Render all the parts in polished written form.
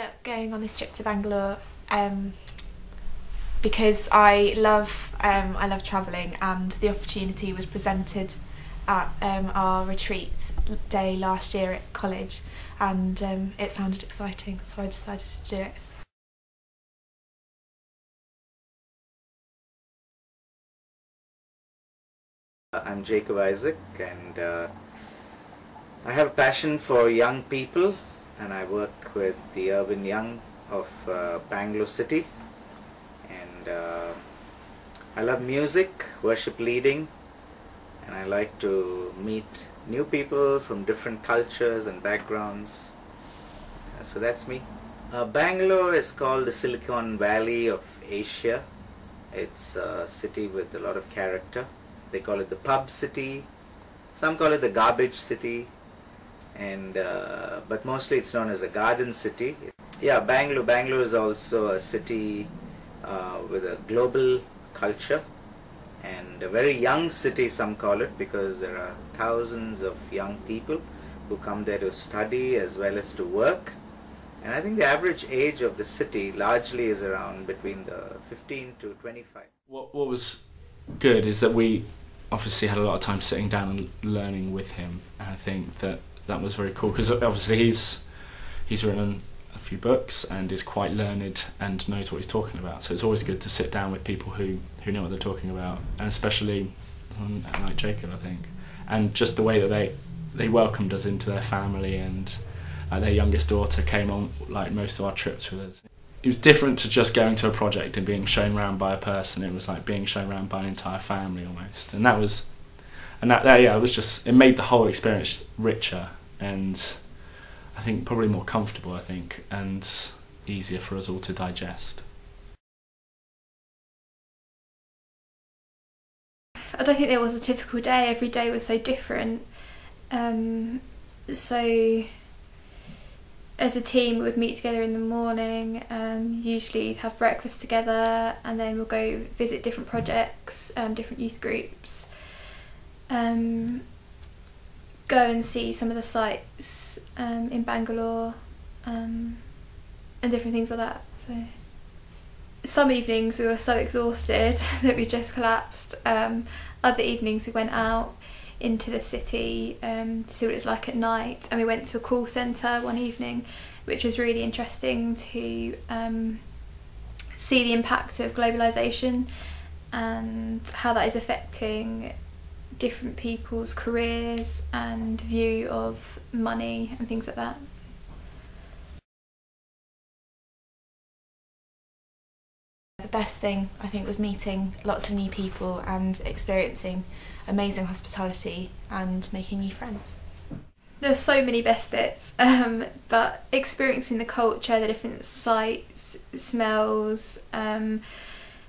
up going on this trip to Bangalore because I love travelling, and the opportunity was presented at our retreat day last year at college, and it sounded exciting, so I decided to do it. I'm Jacob Isaac, and I have a passion for young people, and I work with the Urban Young of Bangalore City, and I love music, worship leading, and I like to meet new people from different cultures and backgrounds. So that's me. Bangalore is called the Silicon Valley of Asia. It's a city with a lot of character. They call it the pub city, some call it the garbage city, and but mostly it's known as the garden city. Yeah, Bangalore is also a city with a global culture, and a very young city, some call it, because there are thousands of young people who come there to study as well as to work. And I think the average age of the city largely is around between the 15 to 25. What was good is that we obviously had a lot of time sitting down and learning with him, and I think that was very cool, because obviously he's written a few books and is quite learned and knows what he's talking about, so it's always good to sit down with people who know what they're talking about, and especially like Jacob, I think, and just the way that they welcomed us into their family, and their youngest daughter came on like most of our trips with us. It was different to just going to a project and being shown around by a person. It was like being shown around by an entire family almost, and that yeah, it was just, it made the whole experience richer, and I think probably more comfortable, I think, and easier for us all to digest. I don't think there was a typical day. Every day was so different. So as a team, we would meet together in the morning, usually have breakfast together, and then we'll go visit different projects, different youth groups, go and see some of the sites in Bangalore, and different things like that. So some evenings we were so exhausted that we just collapsed. Other evenings we went out into the city to see what it's like at night, and we went to a call centre one evening, which was really interesting to see the impact of globalisation and how that is affecting different people's careers and view of money and things like that. The best thing, I think, was meeting lots of new people and experiencing amazing hospitality and making new friends. There were so many best bits, but experiencing the culture, the different sights, smells,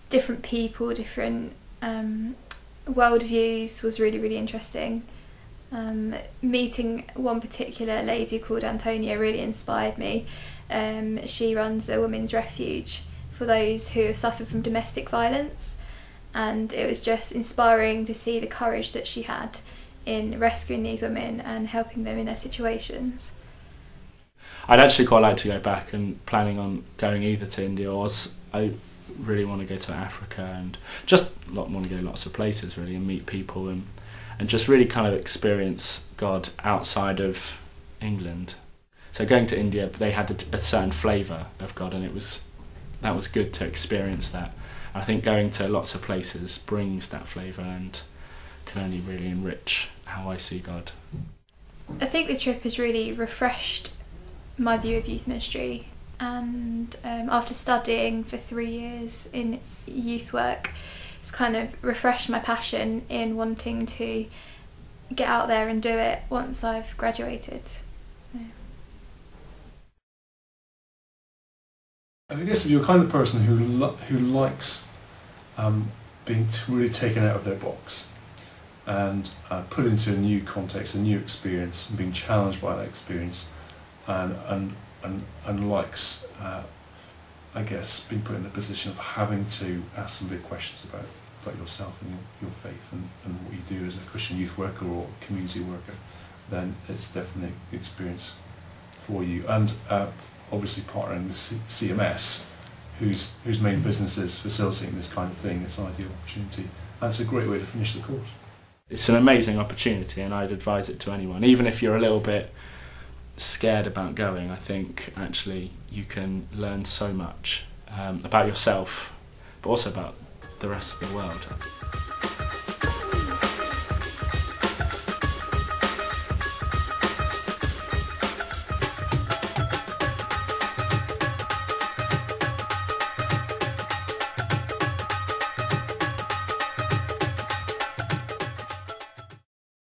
different people, different world views was really, really interesting. Meeting one particular lady called Antonia really inspired me. She runs a women's refuge for those who have suffered from domestic violence, and it was just inspiring to see the courage that she had in rescuing these women and helping them in their situations. I'd actually quite like to go back, and planning on going either to India, or I really want to go to Africa, and just want to go lots of places really, and meet people, and just really kind of experience God outside of England. So going to India, they had a certain flavour of God, and that was good to experience that. I think going to lots of places brings that flavour and can only really enrich how I see God. I think the trip has really refreshed my view of youth ministry, and after studying for 3 years in youth work, it's kind of refreshed my passion in wanting to get out there and do it once I've graduated. Yeah. And I guess if you're the kind of person who likes being really taken out of their box and put into a new context, a new experience, and being challenged by that experience, and likes, I guess, being put in the position of having to ask some big questions about yourself and your faith and what you do as a Christian youth worker or community worker, then it's definitely the experience for you. And obviously partnering with CMS, whose main business is facilitating this kind of thing. It's an ideal opportunity, and it's a great way to finish the course. It's an amazing opportunity, and I'd advise it to anyone, even if you're a little bit scared about going. I think actually you can learn so much about yourself, but also about the rest of the world.